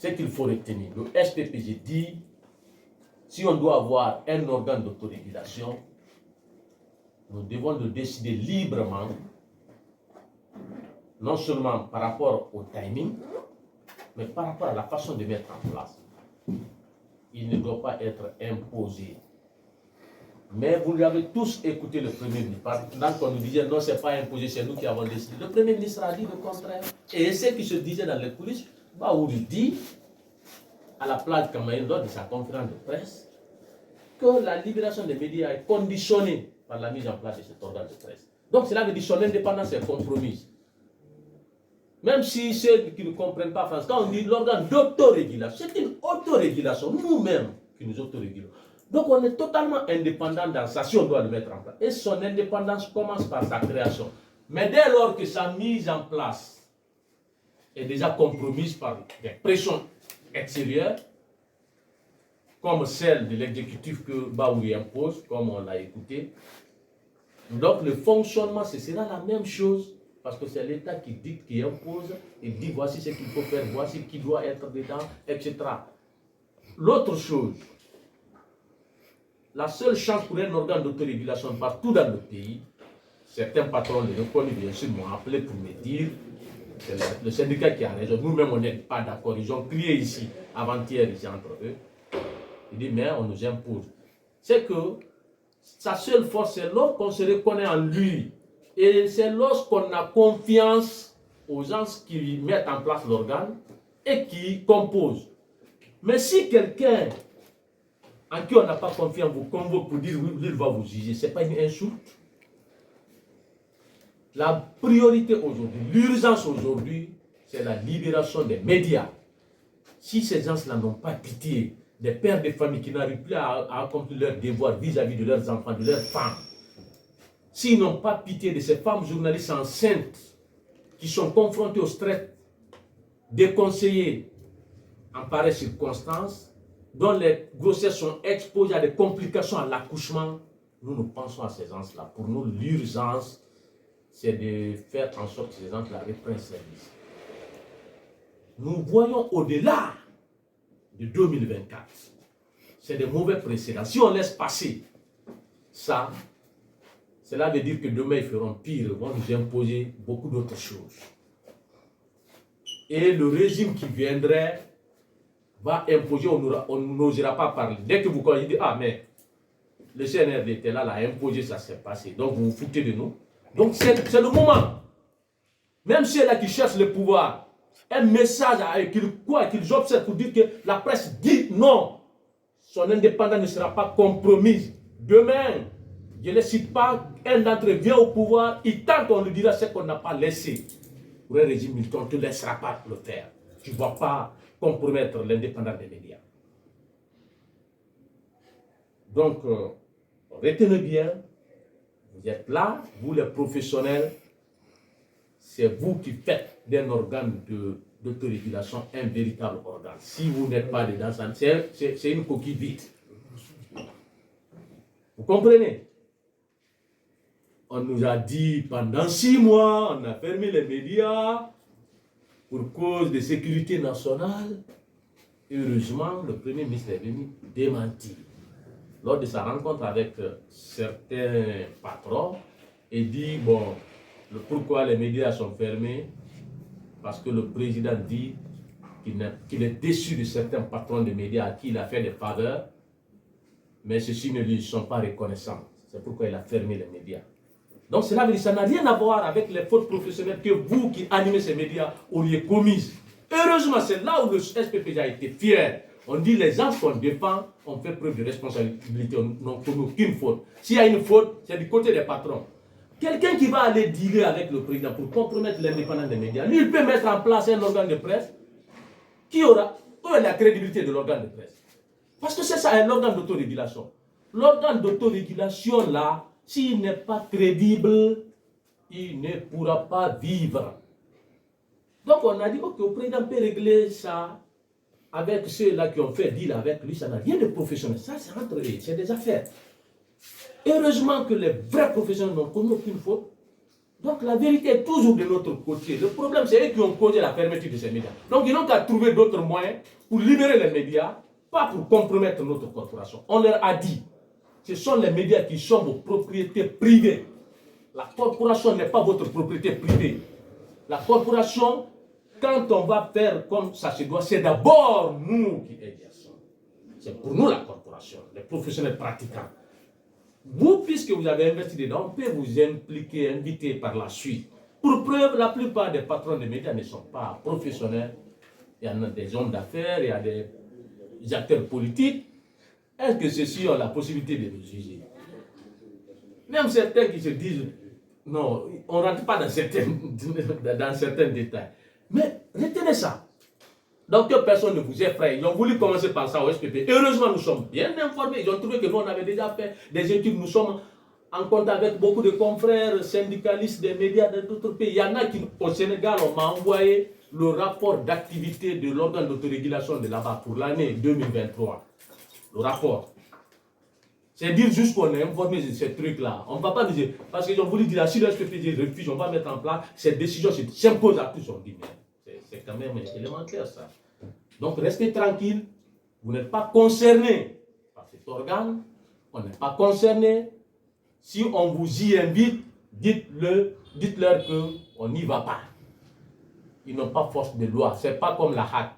ce qu'il faut retenir. Le SPPJ dit, si on doit avoir un organe d'autorégulation, nous devons le décider librement, non seulement par rapport au timing, mais par rapport à la façon de mettre en place. Il ne doit pas être imposé. Mais vous l'avez tous écouté le Premier ministre. Pendant qu'on nous disait non, ce n'est pas imposé, c'est nous qui avons décidé. Le Premier ministre a dit le contraire. Et ce qui se disait dans les coulisses, Baouri dit à la place Kamaïn lors de sa conférence de presse que la libération des médias est conditionnée par la mise en place de cet organe de presse. Donc cela veut dire que son indépendance est compromise. Même si ceux qui ne comprennent pas France, quand on dit l'organe d'autorégulation, c'est une autorégulation, nous-mêmes qui nous autorégulons. Donc on est totalement indépendant dans ça, si on doit le mettre en place. Et son indépendance commence par sa création. Mais dès lors que sa mise en place est déjà compromise par des pressions extérieures, comme celle de l'exécutif que Baouri impose, comme on l'a écouté, donc le fonctionnement, ce sera la même chose. Parce que c'est l'État qui dicte, qui impose, et dit voici ce qu'il faut faire, voici qui doit être dedans, etc. L'autre chose, la seule chance pour un organe d'autorégulation partout dans le pays, certains patrons de l'école, bien sûr, m'ont appelé pour me dire, c'est le syndicat qui a raison, nous-mêmes on n'est pas d'accord, ils ont crié ici, avant-hier, ici entre eux, ils disent mais on nous impose. C'est que sa seule force, c'est lorsqu'on se reconnaît en lui. Et c'est lorsqu'on a confiance aux gens qui mettent en place l'organe et qui composent. Mais si quelqu'un en qui on n'a pas confiance vous convoque pour dire oui, il va vous juger, ce n'est pas une insulte. La priorité aujourd'hui, l'urgence aujourd'hui, c'est la libération des médias. Si ces gens-là n'ont pas pitié des pères de famille qui n'arrivent plus à accomplir leurs devoirs vis-à-vis de leurs enfants, de leurs femmes, s'ils n'ont pas pitié de ces femmes journalistes enceintes qui sont confrontées au stress déconseillé en pareille circonstance, dont les grossesses sont exposées à des complications à l'accouchement, nous pensons à ces gens-là. Pour nous, l'urgence, c'est de faire en sorte que ces gens-là reprennent service. Nous voyons au-delà de 2024. C'est des mauvais précédents. Si on laisse passer ça, cela veut dire que demain, ils feront pire, ils vont nous imposer beaucoup d'autres choses. Et le régime qui viendrait va imposer, on n'osera pas parler. Dès que vous dites, ah mais, le CNRD était là, l'a imposé, ça s'est passé. Donc vous vous foutez de nous. Donc c'est le moment. Même ceux-là qui cherchent le pouvoir, un message qu'ils observent pour dire que la presse dit non. Son indépendance ne sera pas compromise. Demain, je ne les cite pas, un d'entre eux vient au pouvoir, il tente, on lui dira ce qu'on n'a pas laissé. Pour un régime militant, on ne te laissera pas le faire. Tu ne vas pas compromettre l'indépendance des médias. Donc, retenez bien, vous êtes là, vous les professionnels, c'est vous qui faites d'un organe d'autorégulation un véritable organe. Si vous n'êtes pas dedans, c'est une coquille vide. Vous comprenez? On nous a dit pendant 6 mois, on a fermé les médias pour cause de sécurité nationale. Heureusement, le Premier ministre est venu démentir. Lors de sa rencontre avec certains patrons, il dit, bon, pourquoi les médias sont fermés? Parce que le président dit qu'il est déçu de certains patrons de médias à qui il a fait des faveurs, mais ceux-ci ne lui sont pas reconnaissants. C'est pourquoi il a fermé les médias. Donc cela veut dire que ça n'a rien à voir avec les fautes professionnelles que vous qui animez ces médias auriez commises. Heureusement, c'est là où le SPPJ a été fier. On dit les gens qu'on défend ont fait preuve de responsabilité, n'ont commis aucune faute. S'il y a une faute, c'est du côté des patrons. Quelqu'un qui va aller dealer avec le président pour compromettre l'indépendance des médias, lui, il peut mettre en place un organe de presse qui aura la crédibilité de l'organe de presse. Parce que c'est ça, un organe d'autorégulation. L'organe d'autorégulation, là, s'il n'est pas crédible, il ne pourra pas vivre. Donc on a dit, ok, le président peut régler ça avec ceux-là qui ont fait deal avec lui, ça n'a rien de professionnel. Ça, c'est entre eux, c'est des affaires. Heureusement que les vrais professionnels n'ont commis aucune faute. Donc la vérité est toujours de notre côté. Le problème, c'est eux qui ont causé la fermeture de ces médias. Donc ils n'ont qu'à trouver d'autres moyens pour libérer les médias, pas pour compromettre notre corporation. On leur a dit, ce sont les médias qui sont vos propriétés privées. La corporation n'est pas votre propriété privée. La corporation, quand on va faire comme ça se doit, c'est d'abord nous qui exerçons. C'est pour nous la corporation, les professionnels pratiquants. Vous, puisque vous avez investi dedans, on peut vous impliquer, inviter par la suite. Pour preuve, la plupart des patrons des médias ne sont pas professionnels. Il y en a des hommes d'affaires, il y a des acteurs politiques. Est-ce que ceux-ci ont la possibilité de nous juger? Même certains qui se disent, non, on ne rentre pas dans certains détails. Mais retenez ça. Donc que personne ne vous effraie. Ils ont voulu commencer par ça au SPP. Heureusement, nous sommes bien informés. Ils ont trouvé que nous, on avait déjà fait des études. Nous sommes en contact avec beaucoup de confrères syndicalistes des médias de d'autres pays. Il y en a qui, au Sénégal, on m'a envoyé le rapport d'activité de l'organe d'autorégulation de là-bas pour l'année 2023. Le rapport. C'est dire juste qu'on est informé de ces trucs-là. On ne va pas dire, parce qu'ils ont voulu dire, si le SPP refuse, on va mettre en place cette décision, s'impose à tous. On dit, mais c'est quand même élémentaire ça. Donc restez tranquille, vous n'êtes pas concerné par cet organe, on n'est pas concerné. Si on vous y invite, dites-leur qu'on n'y va pas. Ils n'ont pas force de loi, ce n'est pas comme la HAC.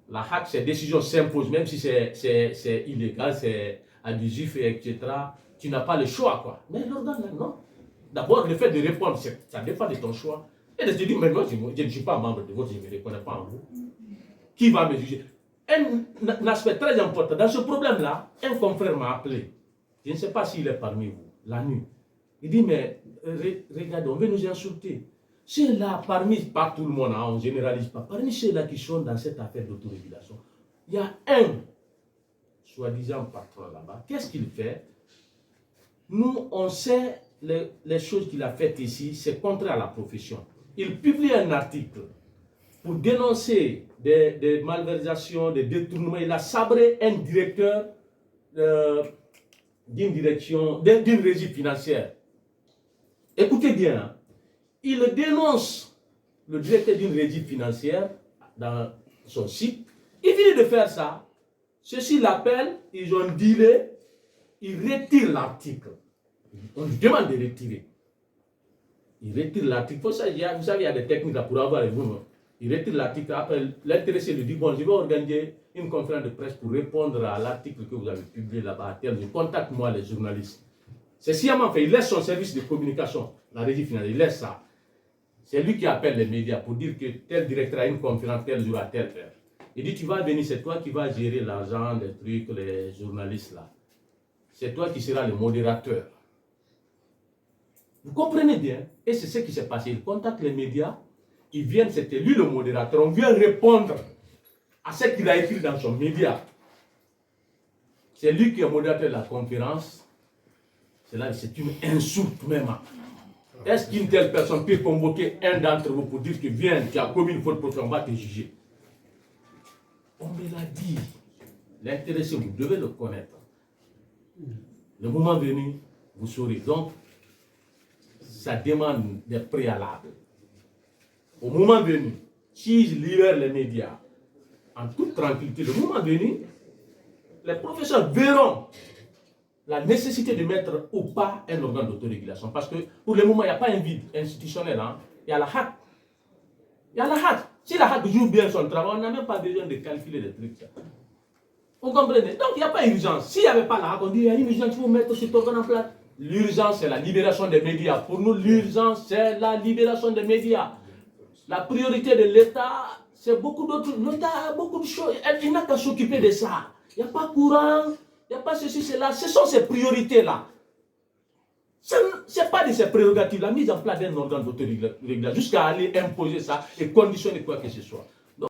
La HAC, ces décisions s'imposent, même si c'est illégal, c'est abusif, etc. Tu n'as pas le choix, quoi. Mais l'organe, là, non. D'abord, le fait de répondre, ça dépend de ton choix. Et de se dire, mais moi, je ne suis pas membre de votre, je ne me reconnais pas en vous. Qui va me juger? Un aspect très important, dans ce problème-là, un confrère m'a appelé. Je ne sais pas s'il est parmi vous, la nuit. Il dit, mais regardez, on veut nous insulter. Ceux-là, pas tout le monde, hein, on ne généralise pas, parmi ceux-là qui sont dans cette affaire d'autorégulation, il y a un soi-disant patron là-bas. Qu'est-ce qu'il fait? Nous, on sait les choses qu'il a faites ici, c'est contraire à la profession. Il publie un article pour dénoncer des malversations, des détournements. Il a sabré un directeur d'une régie financière. Écoutez bien, hein. Il dénonce le directeur d'une régie financière dans son site. Il finit de faire ça. Ceux-ci l'appellent, ils ont dealé, ils retirent l'article. On lui demande de retirer. Il retire l'article. Vous savez, il y a des techniques là pour avoir les mouvements. Il retire l'article. Après, l'intéressé lui dit, bon, je vais organiser une conférence de presse pour répondre à l'article que vous avez publié là-bas. Contacte-moi les journalistes. C'est sciemment fait. Il laisse son service de communication, la régie financière, il laisse ça. C'est lui qui appelle les médias pour dire que tel directeur a une conférence tel jour à telle heure. Il dit, tu vas venir, c'est toi qui vas gérer l'argent, les trucs, les journalistes là. C'est toi qui seras le modérateur. Vous comprenez bien? Et c'est ce qui s'est passé. Il contacte les médias, ils viennent, c'était lui le modérateur. On vient répondre à ce qu'il a écrit dans son média. C'est lui qui est modérateur de la conférence. C'est une insulte même. Est-ce qu'une telle personne peut convoquer un d'entre vous pour dire que viens, tu as commis une faute professionnelle, on va te juger? On me l'a dit. L'intéressé, vous devez le connaître. Le moment venu, vous saurez. Donc, ça demande des préalables. Au moment venu, si je libère les médias en toute tranquillité, le moment venu, les professeurs verront la nécessité de mettre au pas un organe d'autorégulation. Parce que pour le moment, il n'y a pas un vide institutionnel. Hein. Il y a la HAC. Il y a la HAC. Si la HAC joue bien son travail, on n'a même pas besoin de calculer des trucs. Ça. Vous comprenez? Donc il n'y a pas d'urgence. S'il n'y avait pas la HAC, on dit il y a une urgence, il faut mettre cet organe en place. L'urgence, c'est la libération des médias. Pour nous, l'urgence, c'est la libération des médias. La priorité de l'État, c'est beaucoup d'autres. L'État a beaucoup de choses. Il n'a qu'à s'occuper de ça. Il n'y a pas courant. Il n'y a pas ceci, cela. Ce sont ces priorités-là. Ce n'est pas de ces prérogatives. La mise en place d'un organe d'autorégulation jusqu'à aller imposer ça et conditionner quoi que ce soit.